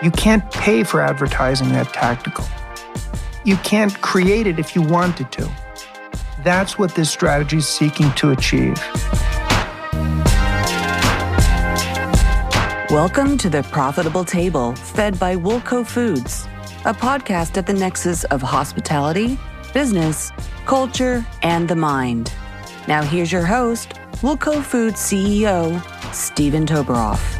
You can't pay for advertising that tactical. You can't create it if you wanted to. That's what this strategy is seeking to achieve. Welcome to The Profitable Table, fed by Woolco Foods, a podcast at the nexus of hospitality, business, culture, and the mind. Now here's your host, Woolco Foods CEO, Stephen Toboroff.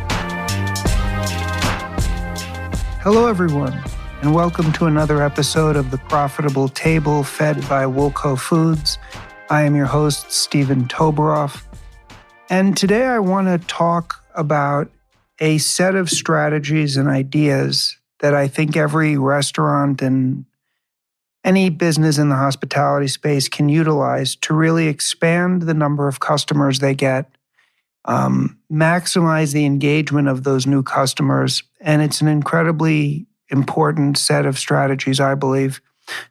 Hello, everyone, and welcome to another episode of The Profitable Table, fed by Woolco Foods. I am your host, Stephen Toboroff, and today I want to talk about a set of strategies and ideas that I think every restaurant and any business in the hospitality space can utilize to really expand the number of customers they get, maximize the engagement of those new customers. And it's an incredibly important set of strategies, I believe,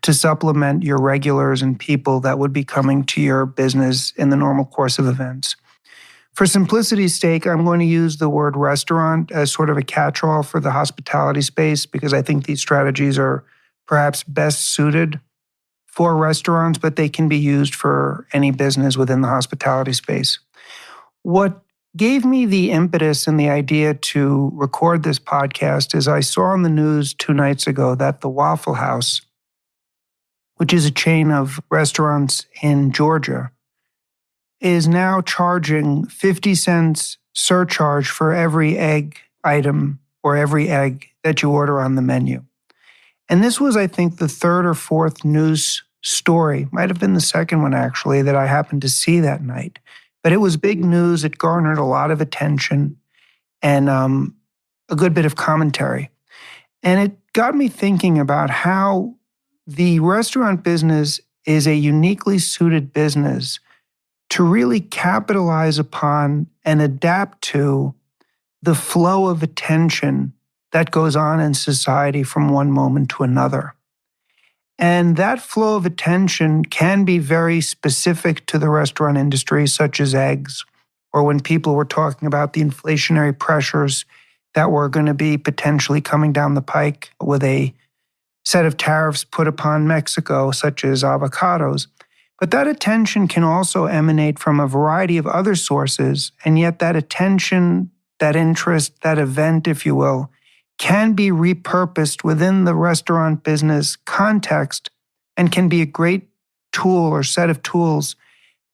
to supplement your regulars and people that would be coming to your business in the normal course of events. For simplicity's sake, I'm going to use the word restaurant as sort of a catch-all for the hospitality space because I think these strategies are perhaps best suited for restaurants, but they can be used for any business within the hospitality space. What gave me the impetus and the idea to record this podcast is I saw on the news 2 nights ago that the Waffle House, which is a chain of restaurants in Georgia, is now charging 50 cents surcharge for every egg item or every egg that you order on the menu. And this was, I think, the 3rd or 4th news story, might have been the 2nd one actually, that I happened to see that night. But it was big news. It garnered a lot of attention and a good bit of commentary. And it got me thinking about how the restaurant business is a uniquely suited business to really capitalize upon and adapt to the flow of attention that goes on in society from one moment to another. And that flow of attention can be very specific to the restaurant industry, such as eggs, or when people were talking about the inflationary pressures that were going to be potentially coming down the pike with a set of tariffs put upon Mexico, such as avocados. But that attention can also emanate from a variety of other sources, and yet that attention, that interest, that event, if you will, can be repurposed within the restaurant business context and can be a great tool or set of tools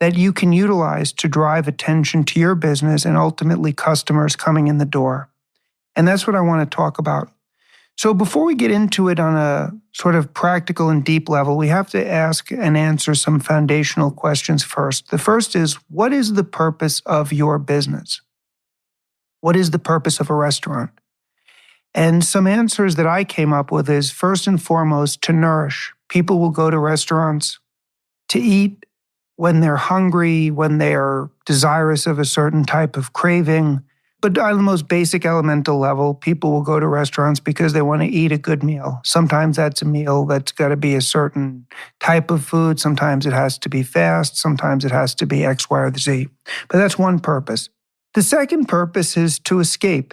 that you can utilize to drive attention to your business and ultimately customers coming in the door. And that's what I want to talk about. So before we get into it on a sort of practical and deep level, we have to ask and answer some foundational questions first. The first is, what is the purpose of your business? What is the purpose of a restaurant? And some answers that I came up with is, first and foremost, to nourish. People will go to restaurants to eat when they're hungry, when they're desirous of a certain type of craving. But on the most basic elemental level, people will go to restaurants because they want to eat a good meal. Sometimes that's a meal that's got to be a certain type of food. Sometimes it has to be fast. Sometimes it has to be X, Y, or Z. But that's one purpose. The second purpose is to escape.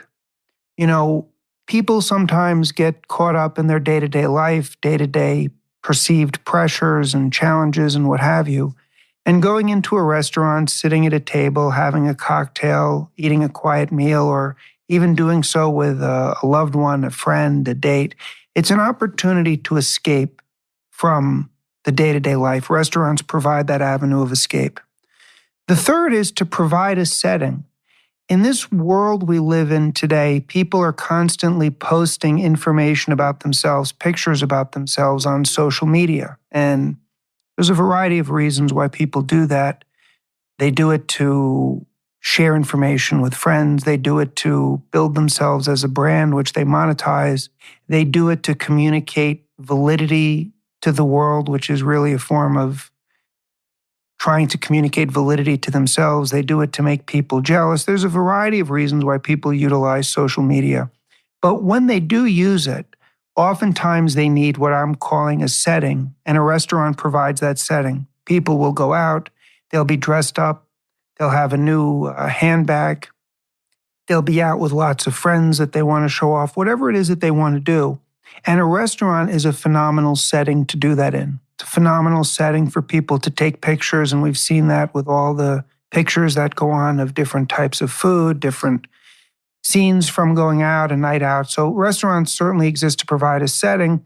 You know, people sometimes get caught up in their day-to-day life, day-to-day perceived pressures and challenges and what have you. And going into a restaurant, sitting at a table, having a cocktail, eating a quiet meal, or even doing so with a loved one, a friend, a date, it's an opportunity to escape from the day-to-day life. Restaurants provide that avenue of escape. The third is to provide a setting. In this world we live in today, people are constantly posting information about themselves, pictures about themselves on social media. And there's a variety of reasons why people do that. They do it to share information with friends. They do it to build themselves as a brand, which they monetize. They do it to communicate validity to the world, which is really a form of trying to communicate validity to themselves. They do it to make people jealous. There's a variety of reasons why people utilize social media. But when they do use it, oftentimes they need what I'm calling a setting, and a restaurant provides that setting. People will go out, they'll be dressed up, they'll have a new handbag, They'll be out with lots of friends that they want to show off, whatever it is that they want to do. And a restaurant is a phenomenal setting to do that in. It's a phenomenal setting for people to take pictures, and we've seen that with all the pictures that go on of different types of food, different scenes from going out, a night out. So restaurants certainly exist to provide a setting.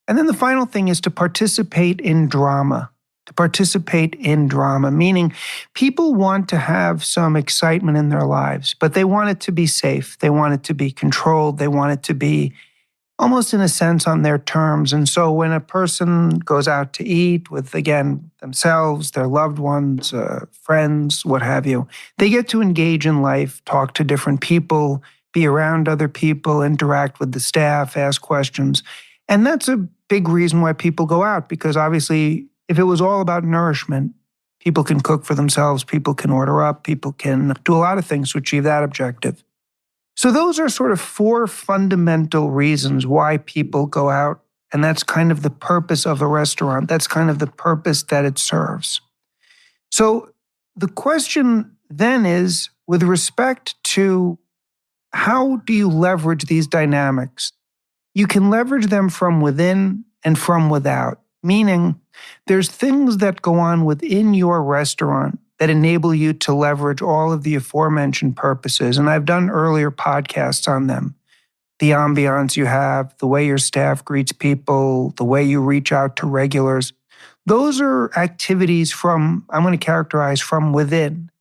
And then the final thing is to participate in drama. To participate in drama, meaning people want to have some excitement in their lives, but they want it to be safe. They want it to be controlled. They want it to be almost in a sense on their terms. And so when a person goes out to eat with, again, themselves, their loved ones, friends, what have you, they get to engage in life, talk to different people, be around other people, interact with the staff, ask questions. And that's a big reason why people go out, because obviously, if it was all about nourishment, people can cook for themselves, people can order up, people can do a lot of things to achieve that objective. So those are sort of 4 fundamental reasons why people go out, and that's kind of the purpose of a restaurant. That's kind of the purpose that it serves. So the question then is, with respect to how do you leverage these dynamics? You can leverage them from within and from without, meaning there's things that go on within your restaurant that enable you to leverage all of the aforementioned purposes. And I've done earlier podcasts on them. The ambiance you have, the way your staff greets people, the way you reach out to regulars. Those are activities from, I'm going to characterize from within,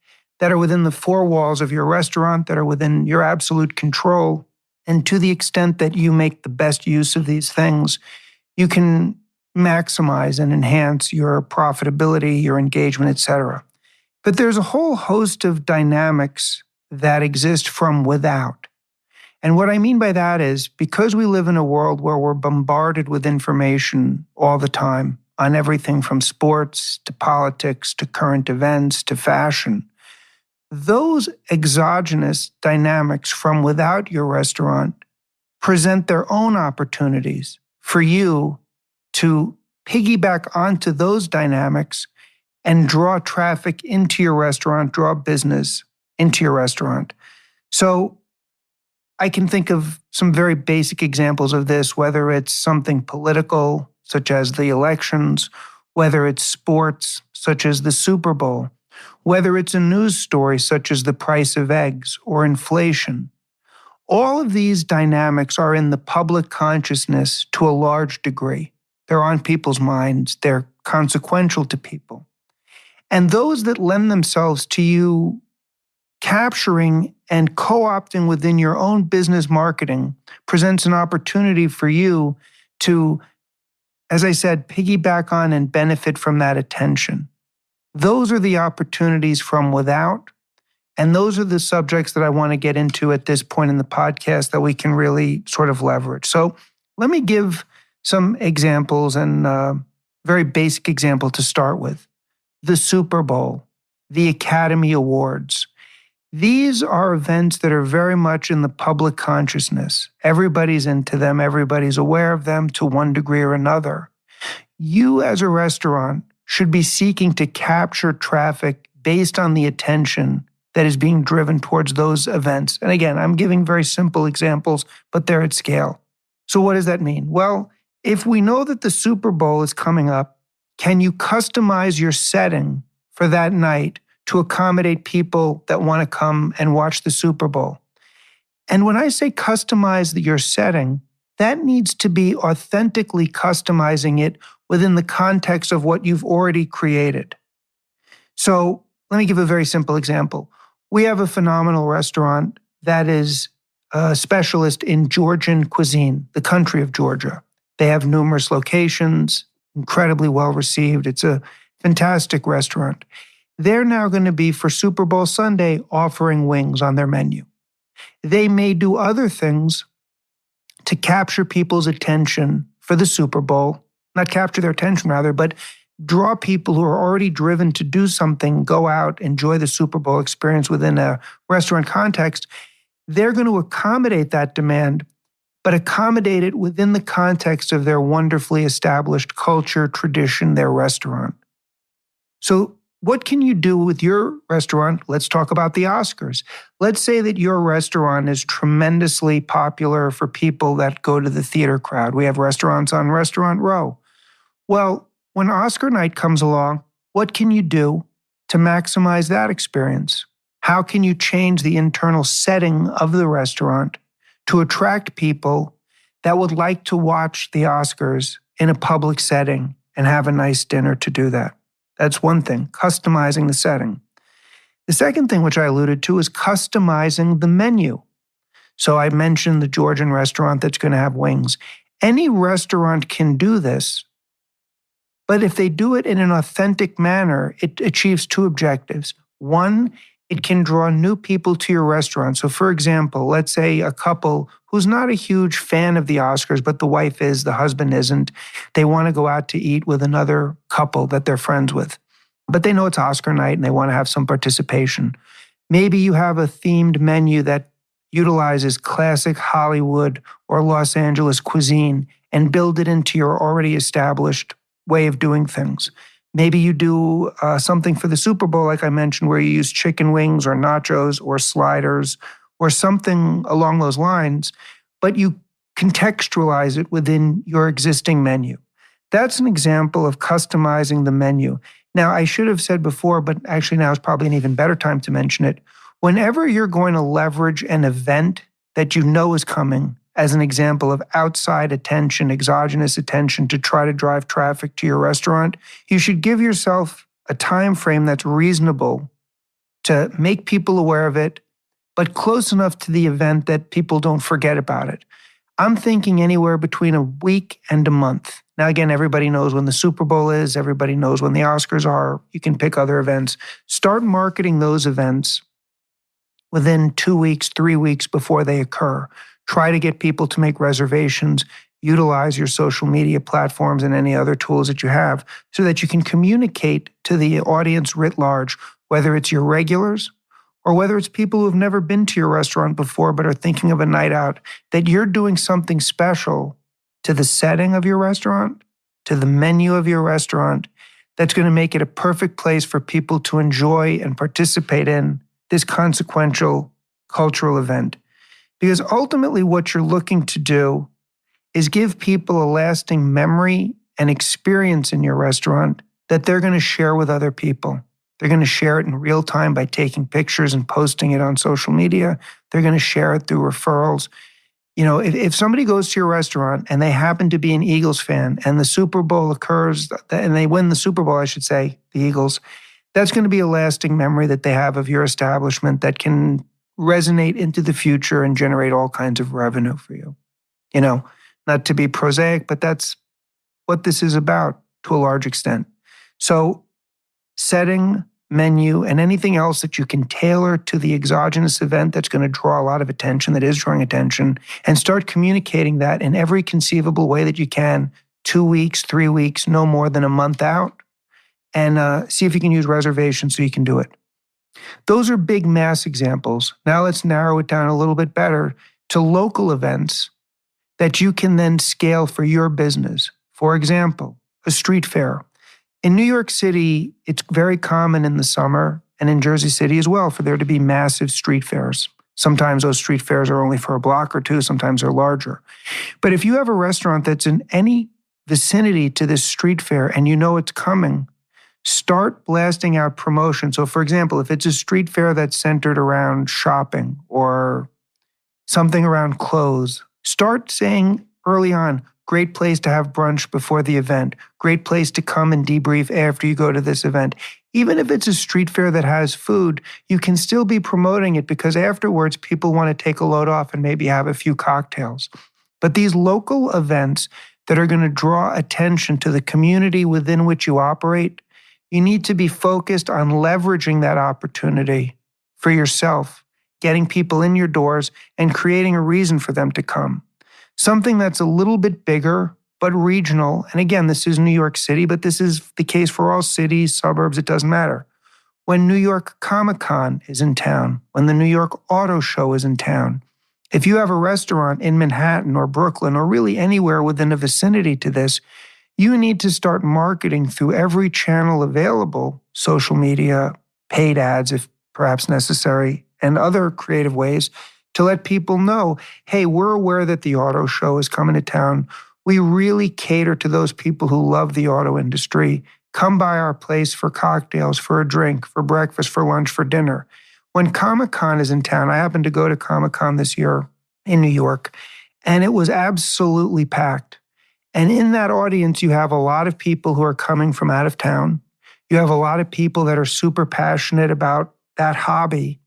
that are within the 4 walls of your restaurant, that are within your absolute control. And to the extent that you make the best use of these things, you can maximize and enhance your profitability, your engagement, etc. But there's a whole host of dynamics that exist from without. And what I mean by that is, because we live in a world where we're bombarded with information all the time on everything from sports to politics to current events to fashion, those exogenous dynamics from without your restaurant present their own opportunities for you to piggyback onto those dynamics and draw traffic into your restaurant, draw business into your restaurant. So I can think of some very basic examples of this, whether it's something political, such as the elections, whether it's sports, such as the Super Bowl, whether it's a news story, such as the price of eggs or inflation. All of these dynamics are in the public consciousness to a large degree. They're on people's minds. They're consequential to people. And those that lend themselves to you capturing and co-opting within your own business marketing presents an opportunity for you to, as I said, piggyback on and benefit from that attention. Those are the opportunities from without. And those are the subjects that I want to get into at this point in the podcast that we can really sort of leverage. So let me give some examples, and a very basic example to start with. The Super Bowl, the Academy Awards. These are events that are very much in the public consciousness. Everybody's into them. Everybody's aware of them to one degree or another. You as a restaurant should be seeking to capture traffic based on the attention that is being driven towards those events. And again, I'm giving very simple examples, but they're at scale. So what does that mean? Well, if we know that the Super Bowl is coming up, can you customize your setting for that night to accommodate people that want to come and watch the Super Bowl? And when I say customize your setting, that needs to be authentically customizing it within the context of what you've already created. So let me give a very simple example. We have a phenomenal restaurant that is a specialist in Georgian cuisine, the country of Georgia. They have numerous locations, incredibly well received. It's a fantastic restaurant. They're now going to be, for Super Bowl Sunday, offering wings on their menu. They may do other things to capture people's attention for the Super Bowl, not capture their attention rather, but draw people who are already driven to do something, go out, enjoy the Super Bowl experience within a restaurant context. They're going to accommodate that demand, but accommodate it within the context of their wonderfully established culture, tradition, their restaurant. So what can you do with your restaurant? Let's talk about the Oscars. Let's say that your restaurant is tremendously popular for people that go to the theater crowd. We have restaurants on Restaurant Row. Well, when Oscar night comes along, what can you do to maximize that experience? How can you change the internal setting of the restaurant to attract people that would like to watch the Oscars in a public setting and have a nice dinner to do that? That's one thing, customizing the setting. The second thing, which I alluded to, is customizing the menu. So I mentioned the Georgian restaurant that's going to have wings. Any restaurant can do this, but if they do it in an authentic manner, it achieves two objectives. One, it can draw new people to your restaurant. So for example, let's say a couple who's not a huge fan of the Oscars, but the wife is, the husband isn't. They want to go out to eat with another couple that they're friends with, but they know it's Oscar night and they want to have some participation. Maybe you have a themed menu that utilizes classic Hollywood or Los Angeles cuisine and build it into your already established way of doing things. Maybe you do something for the Super Bowl, like I mentioned, where you use chicken wings or nachos or sliders or something along those lines, but you contextualize it within your existing menu. That's an example of customizing the menu. Now, I should have said before, but actually now is probably an even better time to mention it. Whenever you're going to leverage an event that you know is coming, as an example of outside attention, exogenous attention to try to drive traffic to your restaurant, you should give yourself a time frame that's reasonable to make people aware of it, but close enough to the event that people don't forget about it. I'm thinking anywhere between a week and a month. Now, again, everybody knows when the Super Bowl is. Everybody knows when the Oscars are. You can pick other events. Start marketing those events within 2 weeks, 3 weeks before they occur. Try to get people to make reservations. Utilize your social media platforms and any other tools that you have so that you can communicate to the audience writ large, whether it's your regulars or whether it's people who have never been to your restaurant before but are thinking of a night out, that you're doing something special to the setting of your restaurant, to the menu of your restaurant, that's going to make it a perfect place for people to enjoy and participate in this consequential cultural event. Because ultimately what you're looking to do is give people a lasting memory and experience in your restaurant that they're going to share with other people. They're going to share it in real time by taking pictures and posting it on social media. They're going to share it through referrals. You know, if somebody goes to your restaurant and they happen to be an Eagles fan and the Super Bowl occurs and they win the Super Bowl, I should say, the Eagles, that's going to be a lasting memory that they have of your establishment that can resonate into the future and generate all kinds of revenue for you. You know, not to be prosaic, but that's what this is about to a large extent. So setting, menu, and anything else that you can tailor to the exogenous event that's going to draw a lot of attention, that is drawing attention, and start communicating that in every conceivable way that you can, 2 weeks, 3 weeks, no more than a month out, and see if you can use reservations so you can do it. Those are big mass examples. Now let's narrow it down a little bit better to local events that you can then scale for your business. For example, a street fair. In New York City, it's very common in the summer, and in Jersey City as well, for there to be massive street fairs. Sometimes those street fairs are only for a block or two, sometimes they're larger. But if you have a restaurant that's in any vicinity to this street fair and you know it's coming, start blasting out promotion. So for example, if it's a street fair that's centered around shopping or something around clothes, start saying early on, great place to have brunch before the event, great place to come and debrief after you go to this event. Even if it's a street fair that has food, you can still be promoting it because afterwards people want to take a load off and maybe have a few cocktails. But these local events that are going to draw attention to the community within which you operate, you need to be focused on leveraging that opportunity for yourself, getting people in your doors and creating a reason for them to come. Something that's a little bit bigger, but regional. And again, this is New York City, but this is the case for all cities, suburbs, it doesn't matter. When New York Comic-Con is in town, when the New York Auto Show is in town, if you have a restaurant in Manhattan or Brooklyn or really anywhere within a vicinity to this, You need to start marketing through every channel available, social media, paid ads if perhaps necessary, and other creative ways to let people know, hey, we're aware that the auto show is coming to town. We really cater to those people who love the auto industry. Come by our place for cocktails, for a drink, for breakfast, for lunch, for dinner. When Comic-Con is in town, I happened to go to Comic-Con this year in New York, and it was absolutely packed. And in that audience, you have a lot of people who are coming from out of town. You have a lot of people that are super passionate about that hobby.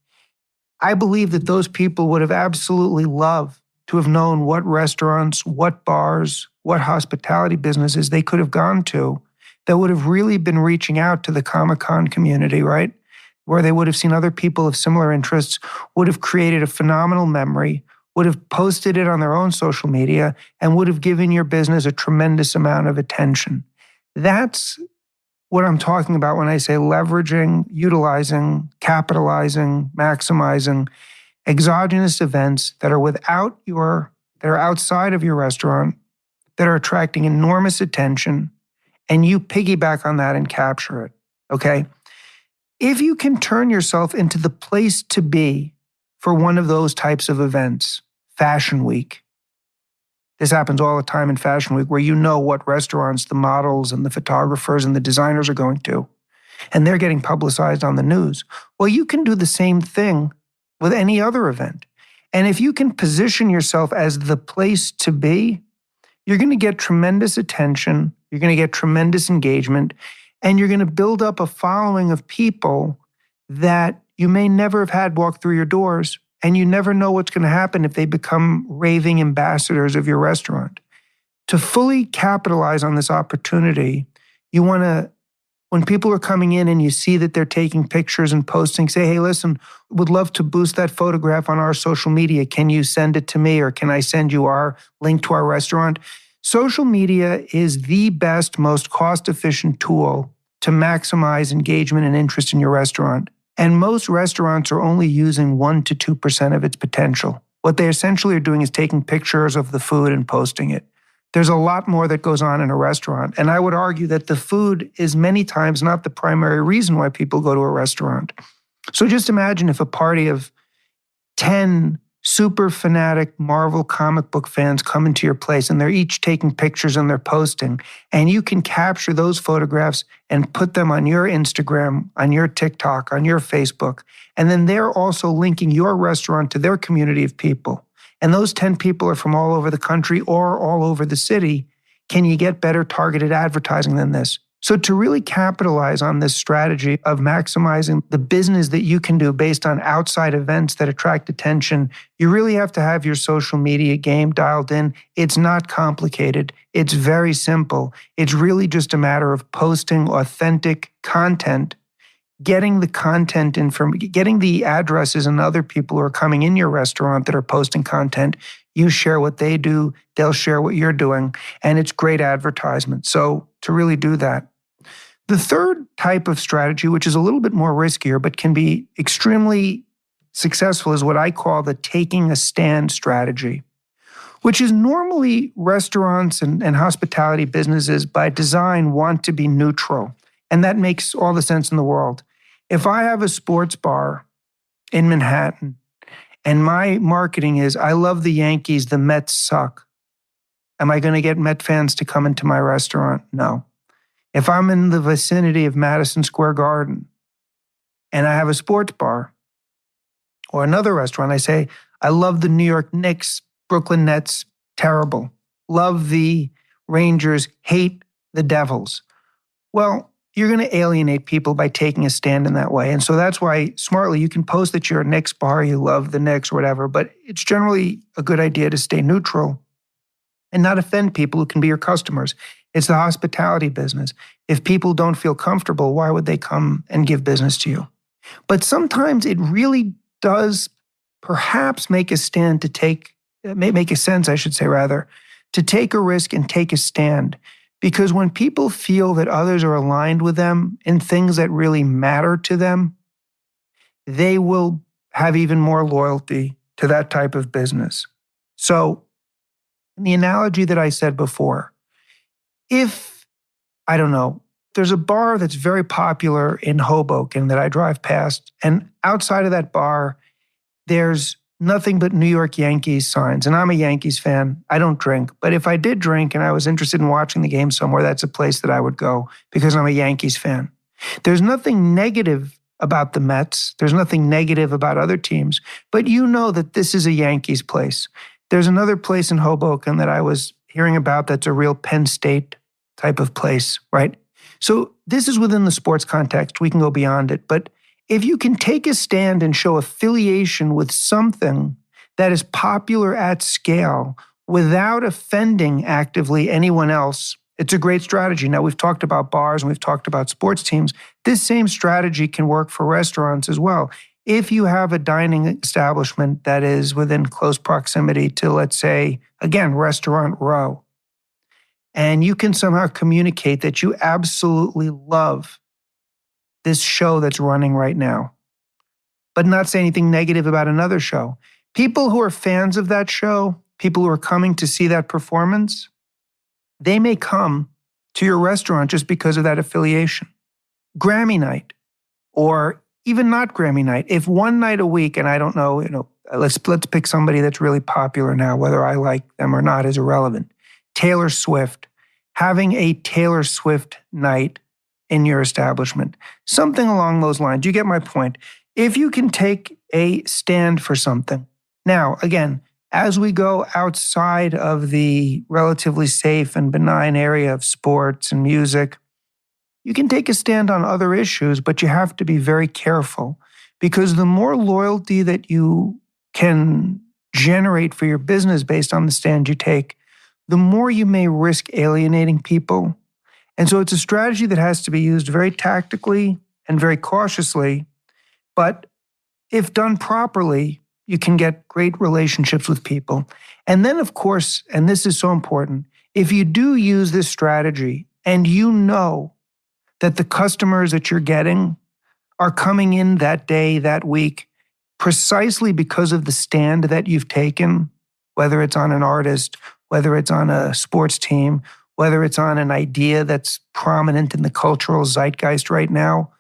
I believe that those people would have absolutely loved to have known what restaurants, what bars, what hospitality businesses they could have gone to that would have really been reaching out to the Comic-Con community, right? Where they would have seen other people of similar interests, would have created a phenomenal memory, would have posted it on their own social media, and would have given your business a tremendous amount of attention. That's what I'm talking about when I say leveraging, utilizing, capitalizing, maximizing exogenous events that are outside of your restaurant, that are attracting enormous attention, and you piggyback on that and capture it, okay? If you can turn yourself into the place to be for one of those types of events, Fashion Week. This happens all the time in Fashion Week, where you know what restaurants the models and the photographers and the designers are going to, and they're getting publicized on the news. Well, you can do the same thing with any other event. And if you can position yourself as the place to be, you're going to get tremendous attention, you're going to get tremendous engagement, and you're going to build up a following of people that you may never have had walk through your doors, and you never know what's going to happen if they become raving ambassadors of your restaurant. To fully capitalize on this opportunity, you want to, when people are coming in and you see that they're taking pictures and posting, say, hey, listen, would love to boost that photograph on our social media. Can you send it to me, or can I send you our link to our restaurant? Social media is the best, most cost-efficient tool to maximize engagement and interest in your restaurant. And most restaurants are only using 1% to 2% of its potential. What they essentially are doing is taking pictures of the food and posting it. There's a lot more that goes on in a restaurant. And I would argue that the food is many times not the primary reason why people go to a restaurant. So just imagine if a party of 10 super fanatic Marvel comic book fans come into your place and they're each taking pictures and they're posting, and you can capture those photographs and put them on your Instagram, on your TikTok, on your Facebook, and then they're also linking your restaurant to their community of people. And those 10 people are from all over the country or all over the city. Can you get better targeted advertising than this? So to really capitalize on this strategy of maximizing the business that you can do based on outside events that attract attention, you really have to have your social media game dialed in. It's not complicated. It's very simple. It's really just a matter of posting authentic content, getting the content in from, getting the addresses and other people who are coming in your restaurant that are posting content. You share what they do, they'll share what you're doing, and it's great advertisement. So to really do that. The third type of strategy, which is a little bit more riskier but can be extremely successful, is what I call the taking a stand strategy, which is normally restaurants and hospitality businesses by design want to be neutral. And that makes all the sense in the world. If I have a sports bar in Manhattan and my marketing is, I love the Yankees, the Mets suck, am I going to get Met fans to come into my restaurant? No. If I'm in the vicinity of Madison Square Garden and I have a sports bar or another restaurant, I say, I love the New York Knicks, Brooklyn Nets, terrible. Love the Rangers, hate the Devils. Well, you're going to alienate people by taking a stand in that way. And so that's why, smartly, you can post that you're a Knicks bar, you love the Knicks or whatever, but it's generally a good idea to stay neutral and not offend people who can be your customers. It's the hospitality business. If people don't feel comfortable, why would they come and give business to you? But sometimes it really does perhaps make a stand to make a sense, I should say rather, to take a risk and take a stand. Because when people feel that others are aligned with them in things that really matter to them, they will have even more loyalty to that type of business. So, in the analogy that I said before, if I don't know. There's a bar that's very popular in Hoboken that I drive past. And outside of that bar, there's nothing but New York Yankees signs. And I'm a Yankees fan. I don't drink. But if I did drink and I was interested in watching the game somewhere, that's a place that I would go because I'm a Yankees fan. There's nothing negative about the Mets. There's nothing negative about other teams. But you know that this is a Yankees place. There's another place in Hoboken that I was hearing about that's a real Penn State type of place, right? So this is within the sports context. We can go beyond it. But if you can take a stand and show affiliation with something that is popular at scale without offending actively anyone else, it's a great strategy. Now, we've talked about bars and we've talked about sports teams. This same strategy can work for restaurants as well. If you have a dining establishment that is within close proximity to, let's say, again, Restaurant Row, and you can somehow communicate that you absolutely love this show that's running right now, but not say anything negative about another show. People who are fans of that show, people who are coming to see that performance, they may come to your restaurant just because of that affiliation. Grammy night, or even not Grammy night. If one night a week, and I don't know, let's pick somebody that's really popular now, whether I like them or not is irrelevant. Taylor Swift, having a Taylor Swift night in your establishment. Something along those lines. You get my point. If you can take a stand for something. Now, again, as we go outside of the relatively safe and benign area of sports and music, you can take a stand on other issues, but you have to be very careful because the more loyalty that you can generate for your business based on the stand you take, the more you may risk alienating people. And so it's a strategy that has to be used very tactically and very cautiously. But if done properly, you can get great relationships with people. And then, of course, and this is so important, if you do use this strategy and you know that the customers that you're getting are coming in that day, that week, precisely because of the stand that you've taken, whether it's on an artist, whether it's on a sports team, whether it's on an idea that's prominent in the cultural zeitgeist right now,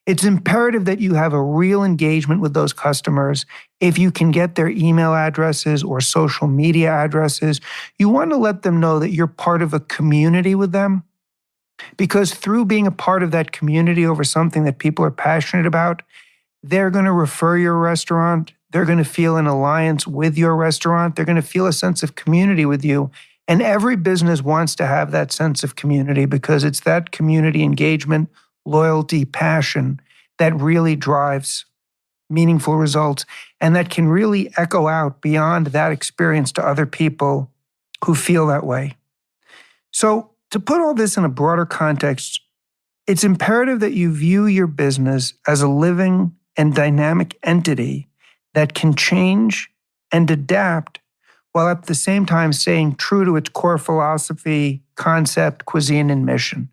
it's imperative that you have a real engagement with those customers. If you can get their email addresses or social media addresses, you want to let them know that you're part of a community with them. Because through being a part of that community over something that people are passionate about, they're going to refer your restaurant. They're going to feel an alliance with your restaurant. They're going to feel a sense of community with you. And every business wants to have that sense of community because it's that community engagement, loyalty, passion that really drives meaningful results and that can really echo out beyond that experience to other people who feel that way. So to put all this in a broader context, it's imperative that you view your business as a living and dynamic entity that can change and adapt while at the same time staying true to its core philosophy, concept, cuisine, and mission.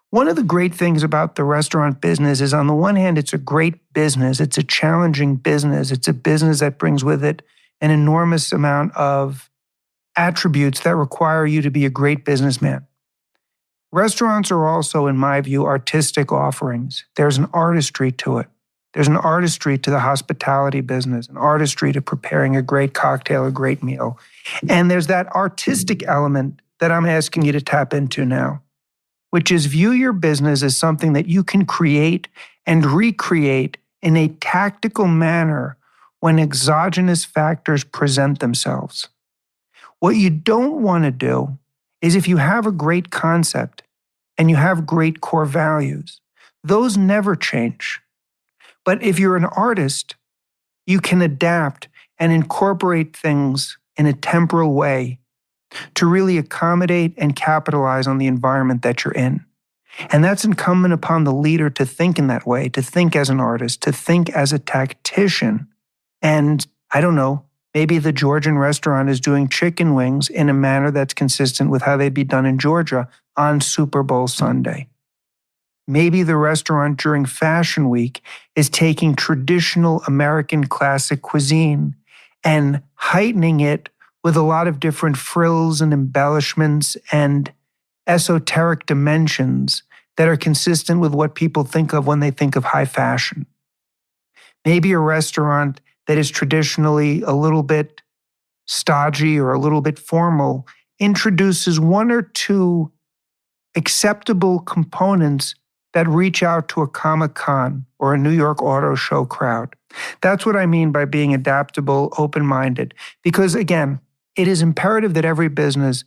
One of the great things about the restaurant business is, on the one hand, it's a great business. It's a challenging business. It's a business that brings with it an enormous amount of attributes that require you to be a great businessman. Restaurants are also, in my view, artistic offerings. There's an artistry to it. There's an artistry to the hospitality business, an artistry to preparing a great cocktail, a great meal. And there's that artistic element that I'm asking you to tap into now, which is view your business as something that you can create and recreate in a tactical manner when exogenous factors present themselves. What you don't want to do is, if you have a great concept and you have great core values, those never change. But if you're an artist, you can adapt and incorporate things in a temporal way to really accommodate and capitalize on the environment that you're in. And that's incumbent upon the leader to think in that way, to think as an artist, to think as a tactician. And I don't know, maybe the Georgian restaurant is doing chicken wings in a manner that's consistent with how they'd be done in Georgia on Super Bowl Sunday. Maybe the restaurant during Fashion Week is taking traditional American classic cuisine and heightening it with a lot of different frills and embellishments and esoteric dimensions that are consistent with what people think of when they think of high fashion. Maybe a restaurant that is traditionally a little bit stodgy or a little bit formal introduces one or two acceptable components that reach out to a Comic-Con or a New York Auto Show crowd. That's what I mean by being adaptable, open-minded. Because again, it is imperative that every business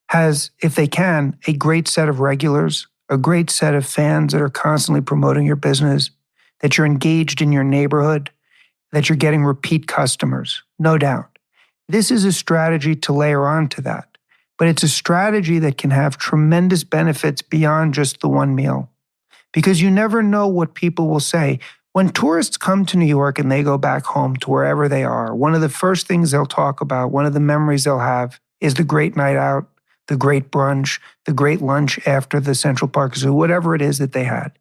has, if they can, a great set of regulars, a great set of fans that are constantly promoting your business, that you're engaged in your neighborhood, that you're getting repeat customers, no doubt. This is a strategy to layer on to that, but it's a strategy that can have tremendous benefits beyond just the one meal. Because you never know what people will say. When tourists come to New York and they go back home to wherever they are, one of the first things they'll talk about, one of the memories they'll have is the great night out, the great brunch, the great lunch after the Central Park Zoo, whatever it is that they had.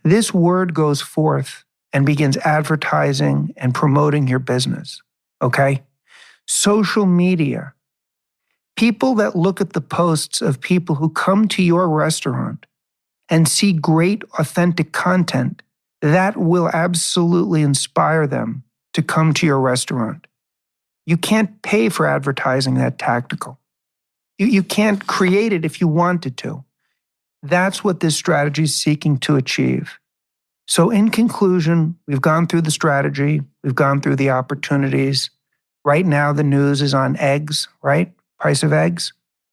This word goes forth and begins advertising and promoting your business, okay? Social media. People that look at the posts of people who come to your restaurant and see great, authentic content, that will absolutely inspire them to come to your restaurant. You can't pay for advertising that tactical. You can't create it if you wanted to. That's what this strategy is seeking to achieve. So in conclusion, we've gone through the strategy, we've gone through the opportunities. Right now, the news is on eggs, right? Price of eggs.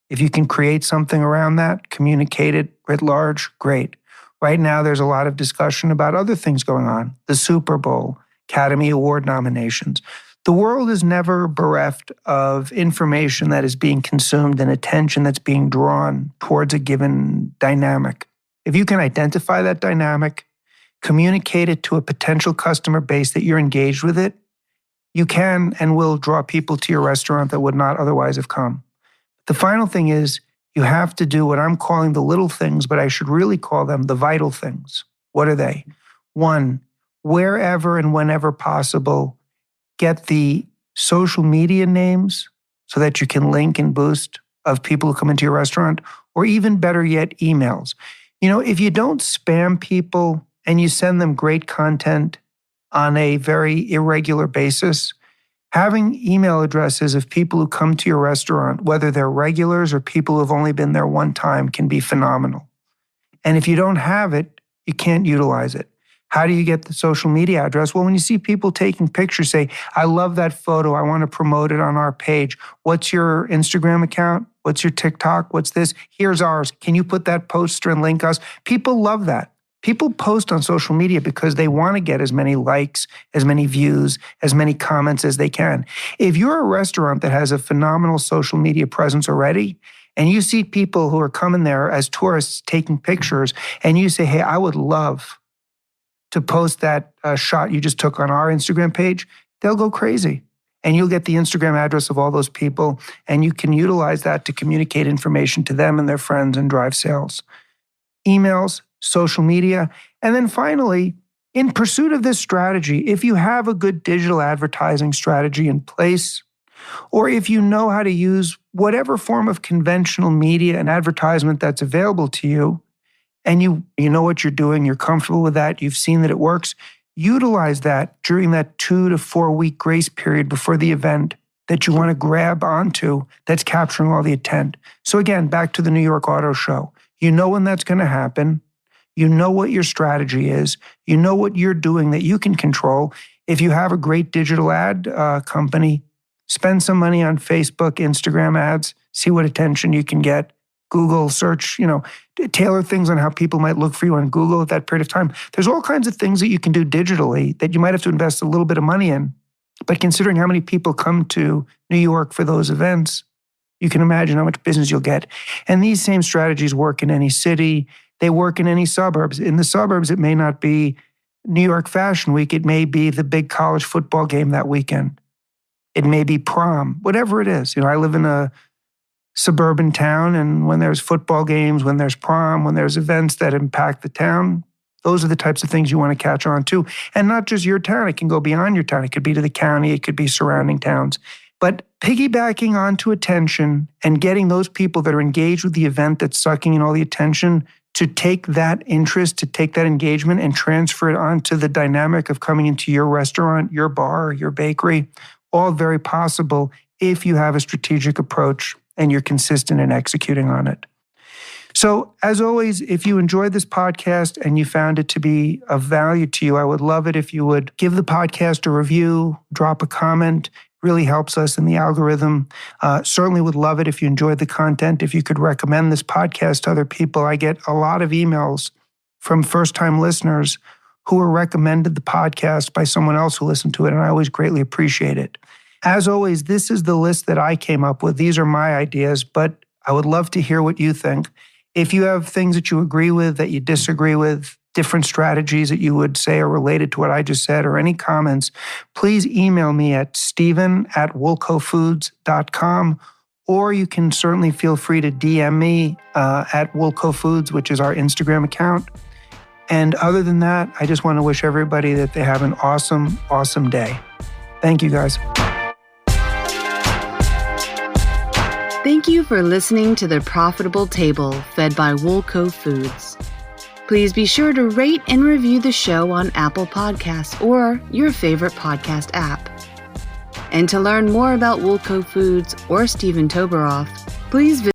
If you can create something around that, communicate it writ large, great. Right now, there's a lot of discussion about other things going on. The Super Bowl, Academy Award nominations. The world is never bereft of information that is being consumed and attention that's being drawn towards a given dynamic. If you can identify that dynamic, communicate it to a potential customer base that you're engaged with it, you can and will draw people to your restaurant that would not otherwise have come. The final thing is you have to do what I'm calling the little things, but I should really call them the vital things. What are they? One, wherever and whenever possible, get the social media names so that you can link and boost of people who come into your restaurant, or even better yet, emails. You know, if you don't spam people and you send them great content on a very irregular basis, having email addresses of people who come to your restaurant, whether they're regulars or people who have only been there one time, can be phenomenal. And if you don't have it, you can't utilize it. How do you get the social media address? Well, when you see people taking pictures, say, I love that photo. I want to promote it on our page. What's your Instagram account? What's your TikTok? What's this? Here's ours. Can you put that poster and link us? People love that. People post on social media because they want to get as many likes, as many views, as many comments as they can. If you're a restaurant that has a phenomenal social media presence already, and you see people who are coming there as tourists taking pictures, and you say, hey, I would love to post that shot you just took on our Instagram page, they'll go crazy. And you'll get the Instagram address of all those people, and you can utilize that to communicate information to them and their friends and drive sales. Emails, social media. And then finally, in pursuit of this strategy, if you have a good digital advertising strategy in place, or if you know how to use whatever form of conventional media and advertisement that's available to you, and you know what you're doing, you're comfortable with that, you've seen that it works, utilize that during that 2 to 4 week grace period before the event that you want to grab onto that's capturing all the intent. So again, back to the New York Auto Show. You know when that's going to happen. You know what your strategy is. You know what you're doing that you can control. If you have a great digital ad company, spend some money on Facebook, Instagram ads, see what attention you can get. Google search, tailor things on how people might look for you on Google at that period of time. There's all kinds of things that you can do digitally that you might have to invest a little bit of money in. But considering how many people come to New York for those events, you can imagine how much business you'll get. And these same strategies work in any city. They work in any suburbs. In the suburbs, it may not be New York Fashion Week. It may be the big college football game that weekend. It may be prom, whatever it is. I live in a suburban town, and when there's football games, when there's prom, when there's events that impact the town, those are the types of things you want to catch on to. And not just your town, it can go beyond your town. It could be to the county, it could be surrounding towns. But piggybacking onto attention and getting those people that are engaged with the event that's sucking in all the attention to take that interest, to take that engagement and transfer it onto the dynamic of coming into your restaurant, your bar, your bakery, all very possible if you have a strategic approach and you're consistent in executing on it. So, as always, if you enjoyed this podcast and you found it to be of value to you, I would love it if you would give the podcast a review, drop a comment. Really helps us in the algorithm. Certainly would love it if you enjoyed the content, if you could recommend this podcast to other people. I get a lot of emails from first-time listeners who were recommended the podcast by someone else who listened to it, and I always greatly appreciate it. As always, this is the list that I came up with. These are my ideas, but I would love to hear what you think. If you have things that you agree with, that you disagree with, different strategies that you would say are related to what I just said, or any comments, please email me at steven@woolcofoods.com, or you can certainly feel free to DM me at Woolco Foods, which is our Instagram account. And other than that, I just want to wish everybody that they have an awesome, awesome day. Thank you, guys. Thank you for listening to The Profitable Table, fed by Woolco Foods. Please be sure to rate and review the show on Apple Podcasts or your favorite podcast app. And to learn more about Woolco Foods or Steven Toboroff, please visit